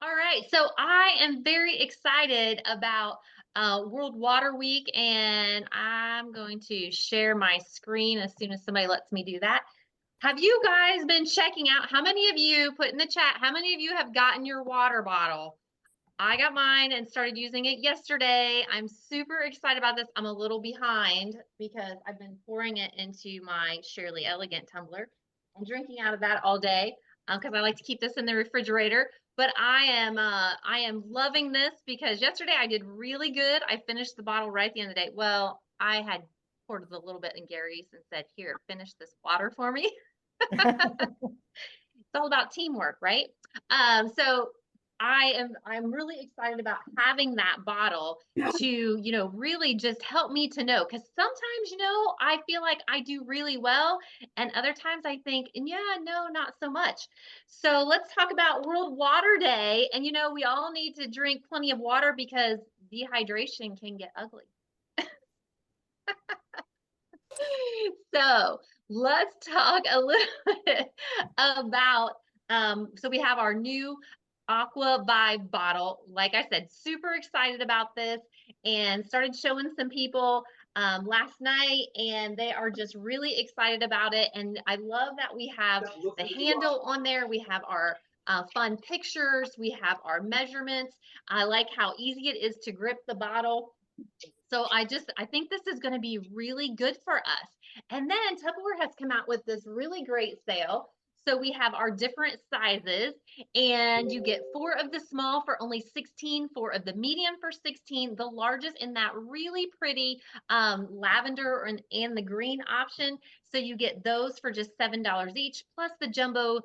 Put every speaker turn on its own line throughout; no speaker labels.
All right, so I am very excited about World Water Week, and I'm going to share my screen as soon as somebody lets me do that. Have you guys been checking out? How many of you put in the chat? How many of you have gotten your water bottle? I got mine and started using it yesterday. I'm super excited about this. I'm a little behind because I've been pouring it into my Shirley Elegant tumbler. I'm drinking out of that all day because I like to keep this in the refrigerator. But I am loving this because yesterday I did really good. I finished the bottle right at the end of the day. Well, I had poured a little bit in Gary's and said, "Here, finish this water for me." It's all about teamwork, right? So I'm really excited about having that bottle to, really just help me to know. Because sometimes, I feel like I do really well, and other times I think, yeah, no, not so much. So let's talk about World Water Day. And we all need to drink plenty of water because dehydration can get ugly. So let's talk a little bit about so we have our new Aqua Vibe bottle. Like I said, super excited about this and started showing some people last night, and they are just really excited about it. And I love that we have the handle on there. We have our fun pictures. We have our measurements. I like how easy it is to grip the bottle. So I think this is going to be really good for us. And then Tupperware has come out with this really great sale. So we have our different sizes, and you get 4 of the small for only 16, 4 of the medium for 16, the largest in that really pretty lavender and the green option. So you get those for just $7 each, plus the jumbo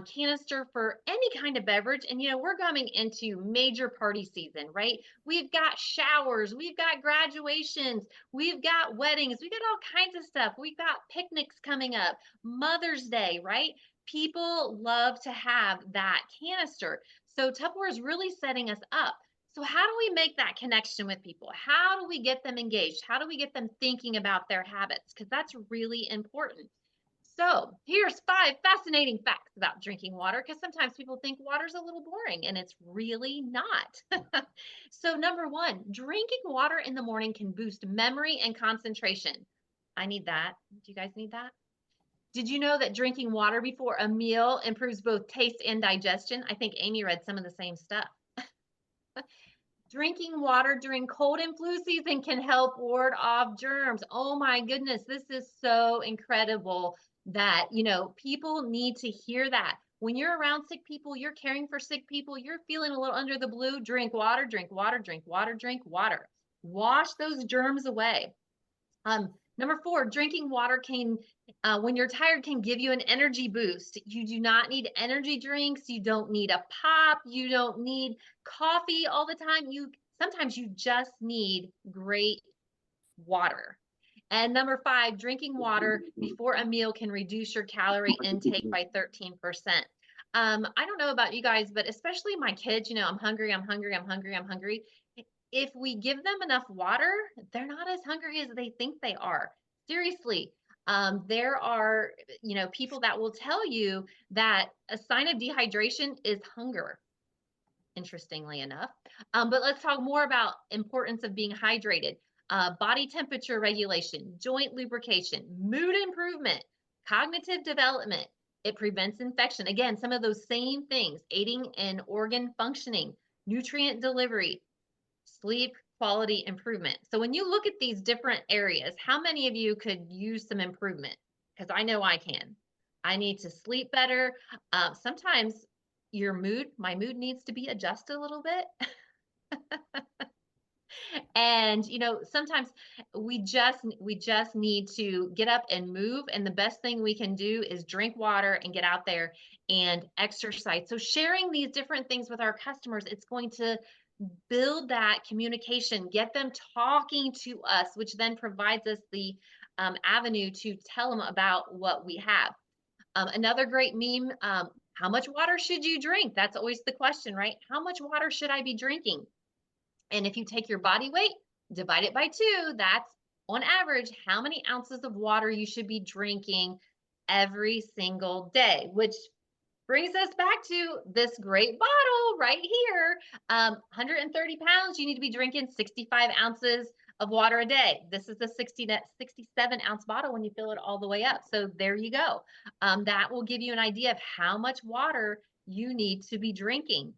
canister for any kind of beverage. And we're coming into major party season, right? We've got showers, we've got graduations, we've got weddings, we've got all kinds of stuff. We've got picnics coming up, Mother's Day, right? People love to have that canister. So Tupperware is really setting us up. So how do we make that connection with people? How do we get them engaged? How do we get them thinking about their habits? Because that's really important. So here's 5 fascinating facts about drinking water, because sometimes people think water's a little boring, and it's really not. So number 1, drinking water in the morning can boost memory and concentration. I need that. Do you guys need that? Did you know that drinking water before a meal improves both taste and digestion? I think Amy read some of the same stuff. Drinking water during cold and flu season can help ward off germs. Oh my goodness, this is so incredible that, people need to hear that. When you're around sick people, you're caring for sick people, you're feeling a little under the blue, drink water, drink water, drink water, drink water. Wash those germs away. Number 4, drinking water can, when you're tired, can give you an energy boost. You do not need energy drinks. You don't need a pop. You don't need coffee all the time. Sometimes you just need great water. And number 5, drinking water before a meal can reduce your calorie intake by 13%. I don't know about you guys, but especially my kids, I'm hungry, I'm hungry, I'm hungry, I'm hungry. If we give them enough water, they're not as hungry as they think they are. Seriously. There are, people that will tell you that a sign of dehydration is hunger, interestingly enough. But let's talk more about importance of being hydrated. Body temperature regulation, joint lubrication, mood improvement, cognitive development. It prevents infection. Again, some of those same things, aiding in organ functioning, nutrient delivery, sleep quality improvement. So when you look at these different areas, how many of you could use some improvement? Because I know I can. I need to sleep better. Sometimes my mood needs to be adjusted a little bit. And sometimes we just need to get up and move, and the best thing we can do is drink water and get out there and exercise. So sharing these different things with our customers, it's going to build that communication, get them talking to us, which then provides us the avenue to tell them about what we have. Another great meme, how much water should you drink? That's always the question, right? How much water should I be drinking? And if you take your body weight, divide it by 2, that's on average how many ounces of water you should be drinking every single day, which brings us back to this great bottle right here. 130 pounds, you need to be drinking 65 ounces of water a day. This is a 67-ounce bottle when you fill it all the way up. So there you go. That will give you an idea of how much water you need to be drinking.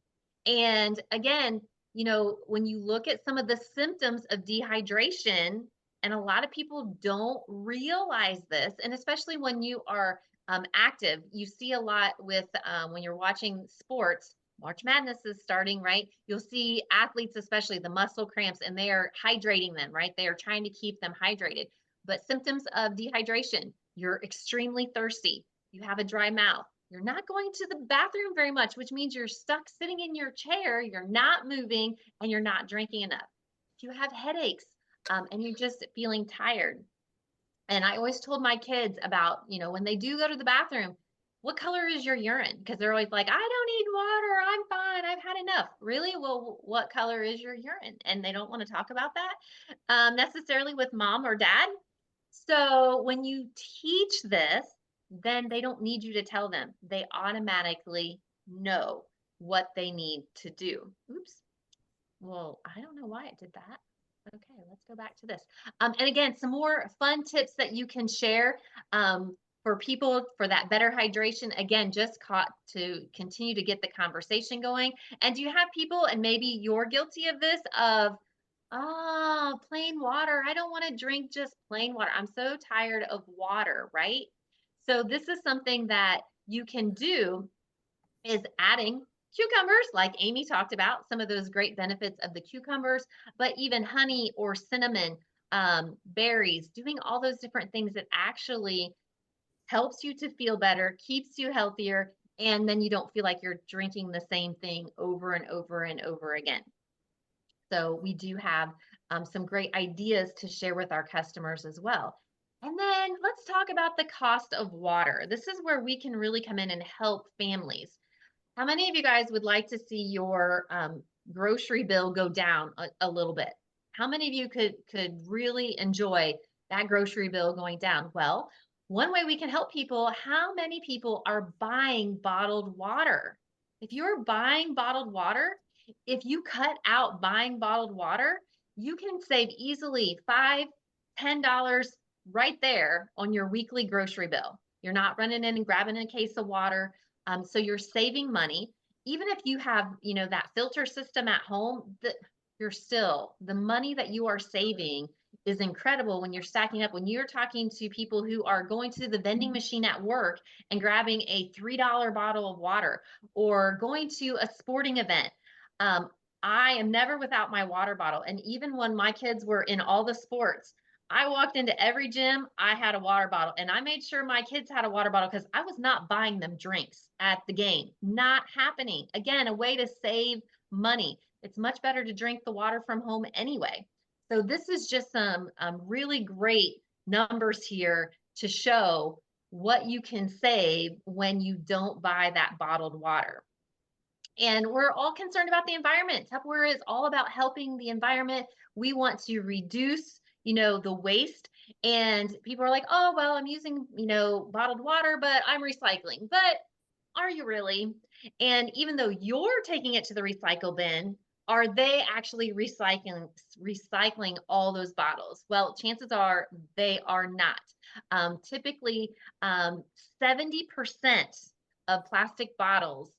And again, when you look at some of the symptoms of dehydration, and a lot of people don't realize this, and especially when you are active. You see a lot with when you're watching sports. March Madness is starting, right? You'll see athletes, especially the muscle cramps, and they are hydrating them, right? They are trying to keep them hydrated. But symptoms of dehydration, you're extremely thirsty, you have a dry mouth, you're not going to the bathroom very much, which means you're stuck sitting in your chair, you're not moving, and you're not drinking enough. If you have headaches and you're just feeling tired, and I always told my kids about, when they do go to the bathroom, what color is your urine? Because they're always like, I don't need water. I'm fine. I've had enough. Really? Well, what color is your urine? And they don't want to talk about that necessarily with mom or dad. So when you teach this, then they don't need you to tell them. They automatically know what they need to do. Oops. Well, I don't know why it did that. Okay, let's go back to this. And again, some more fun tips that you can share for people for that better hydration. Again, just caught to continue to get the conversation going. And do you have people, and maybe you're guilty of this, of, plain water. I don't want to drink just plain water. I'm so tired of water, right? So this is something that you can do, is adding cucumbers, like Amy talked about, some of those great benefits of the cucumbers, but even honey or cinnamon, berries, doing all those different things that actually helps you to feel better, keeps you healthier, and then you don't feel like you're drinking the same thing over and over and over again. So we do have some great ideas to share with our customers as well. And then let's talk about the cost of water. This is where we can really come in and help families. How many of you guys would like to see your grocery bill go down a little bit? How many of you could really enjoy that grocery bill going down? Well, one way we can help people, how many people are buying bottled water? If you're buying bottled water, if you cut out buying bottled water, you can save easily $5, $10 right there on your weekly grocery bill. You're not running in and grabbing a case of water. So you're saving money. Even if you have, that filter system at home, you're still, the money that you are saving is incredible when you're stacking up. When you're talking to people who are going to the vending machine at work and grabbing a $3 bottle of water, or going to a sporting event. I am never without my water bottle. And even when my kids were in all the sports, I walked into every gym, I had a water bottle, and I made sure my kids had a water bottle because I was not buying them drinks at the game. Not happening. Again, a way to save money. It's much better to drink the water from home anyway. So this is just some really great numbers here to show what you can save when you don't buy that bottled water. And we're all concerned about the environment. Tupperware is all about helping the environment. We want to reduce, the waste. And people are like, oh, well, I'm using, bottled water, but I'm recycling. But are you really? And even though you're taking it to the recycle bin, are they actually recycling all those bottles? Well, chances are they are not. Typically, 70% of plastic bottles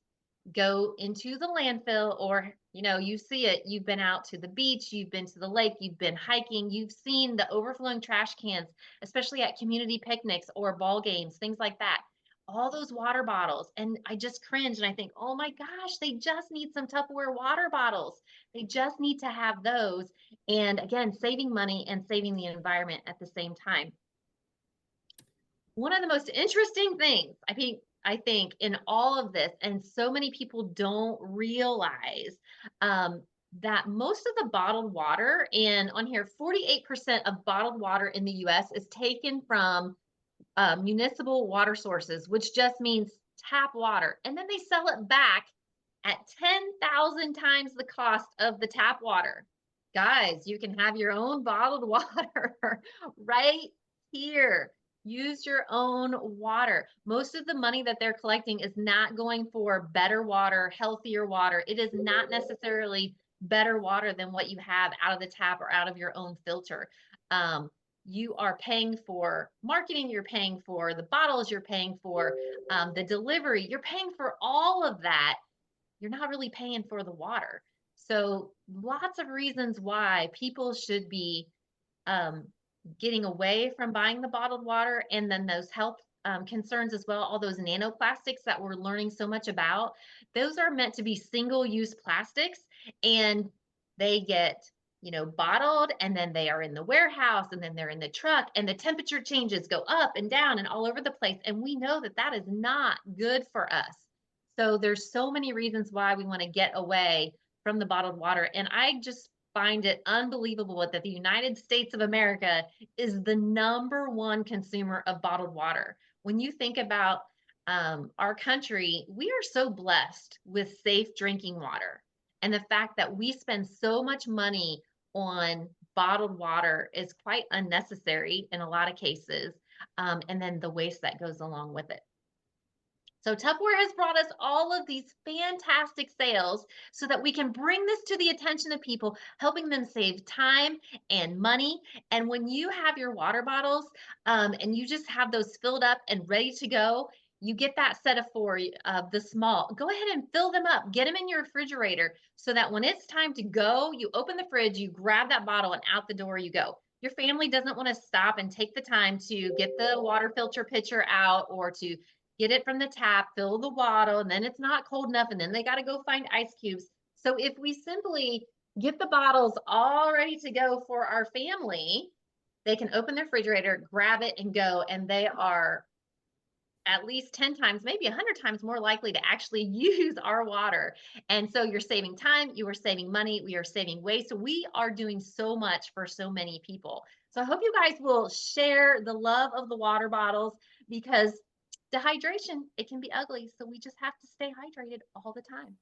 go into the landfill, or you see it, you've been out to the beach, you've been to the lake, you've been hiking, you've seen the overflowing trash cans, especially at community picnics or ball games, things like that. All those water bottles, and I just cringe and I think, oh my gosh, they just need some Tupperware water bottles. They just need to have those. And again, saving money and saving the environment at the same time. One of the most interesting things I think in all of this, and so many people don't realize, that most of the bottled water, and on here, 48% of bottled water in the US is taken from municipal water sources, which just means tap water. And then they sell it back at 10,000 times the cost of the tap water. Guys, you can have your own bottled water right here. Use your own water. Most of the money that they're collecting is not going for better water, healthier water. It is not necessarily better water than what you have out of the tap or out of your own filter. Um, you are paying for marketing, you're paying for the bottles, you're paying for the delivery, you're paying for all of that. You're not really paying for the water. So, lots of reasons why people should be um, getting away from buying the bottled water, and then those health concerns as well, all those nanoplastics that we're learning so much about, those are meant to be single use plastics, and they get, bottled, and then they are in the warehouse, and then they're in the truck, and the temperature changes go up and down and all over the place, and we know that that is not good for us. So there's so many reasons why we want to get away from the bottled water, and I just find it unbelievable that the United States of America is the number one consumer of bottled water. When you think about our country, we are so blessed with safe drinking water. And the fact that we spend so much money on bottled water is quite unnecessary in a lot of cases. And then the waste that goes along with it. So Tupperware has brought us all of these fantastic sales so that we can bring this to the attention of people, helping them save time and money. And when you have your water bottles and you just have those filled up and ready to go, you get that set of four of the small. Go ahead and fill them up. Get them in your refrigerator so that when it's time to go, you open the fridge, you grab that bottle, and out the door you go. Your family doesn't want to stop and take the time to get the water filter pitcher out or to get it from the tap, fill the bottle, and then it's not cold enough, and then they got to go find ice cubes. So if we simply get the bottles all ready to go for our family, they can open their refrigerator, grab it, and go, and they are at least 10 times, maybe 100 times more likely to actually use our water. And so you're saving time, you are saving money, we are saving waste. So we are doing so much for so many people. So I hope you guys will share the love of the water bottles, because dehydration, it can be ugly. So we just have to stay hydrated all the time.